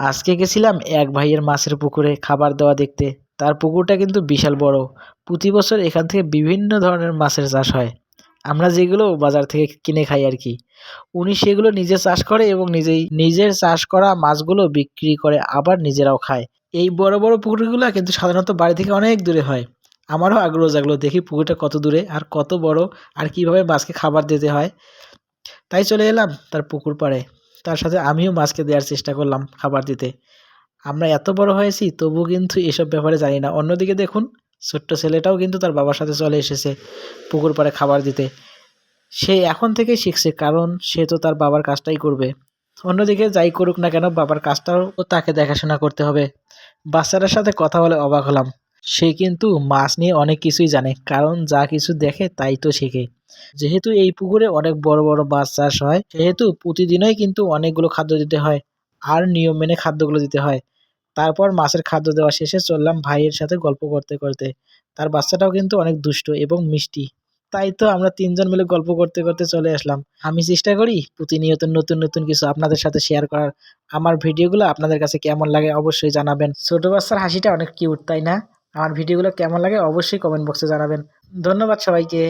আজকে গেছিলাম এক ভাইয়ের মাছের পুকুরে খাবার দেওয়া দেখতে। তার পুকুরটা কিন্তু বিশাল বড়। প্রতি বছর এখান থেকে বিভিন্ন ধরনের মাছের চাষ হয়। আমরা যেগুলো বাজার থেকে কিনে খাই আর কি। উনি সেগুলো নিজে চাষ করে এবং নিজের চাষ করা মাছগুলো বিক্রি করে আবার নিজেরাও খায়। এই বড় বড় পুকুরগুলা কিন্তু সাধারণত বাড়ি থেকে অনেক দূরে হয়। আমারও আগ্রহ জাগলো দেখি পুকুরটা কত দূরে আর কত বড় আর কিভাবে মাছকে খাবার দিতে হয়। তাই চলে এলাম তার পুকুর পাড়ে। তার সাথে আমিও মাছকে দেওয়ার চেষ্টা করলাম খাবার দিতে। আমরা এত বড় হয়েছি তবুও কিন্তু এসব ব্যাপারে জানি না। অন্যদিকে দেখুন ছোট্ট ছেলেটাও কিন্তু তার বাবার সাথে চলে এসেছে পুকুর পাড়ে খাবার দিতে। সে এখন থেকেই শিখছে কারণ সে তো তার বাবার কাজটাই করবে। অন্যদিকে যাই করুক না কেন বাবার কাজটাও তাকে দেখাশোনা করতে হবে। বাচ্চাটার সাথে কথা বলে অবাক হলাম। সে কিন্তু মাছ নিয়ে অনেক কিছুই জানে কারণ যা কিছু দেখে তাই তো শেখে। যেহেতু এই পুকুরে অনেক বড় বড় মাছ চাষ হয় সেহেতু প্রতিদিনই কিন্তু অনেকগুলো খাদ্য দিতে হয় আর নিয়ম মেনে খাদ্যগুলো দিতে হয়। তারপর মাছের খাদ্য দেওয়া শেষে চললাম ভাইয়ের সাথে গল্প করতে করতে। তার বাচ্চাটাও কিন্তু অনেক দুষ্ট এবং মিষ্টি। তাই তো আমরা ৩ জন মিলে গল্প করতে করতে চলে আসলাম। আমি চেষ্টা করি প্রতিনিয়ত নতুন নতুন কিছু আপনাদের সাথে শেয়ার করার। আমার ভিডিওগুলো আপনাদের কাছে কেমন লাগে অবশ্যই জানাবেন। ছোট বাচ্চার হাসিটা অনেক কিউট, তাই না? আমার ভিডিওগুলো কেমন লাগে অবশ্যই কমেন্ট বক্সে জানাবেন। ধন্যবাদ সবাইকে।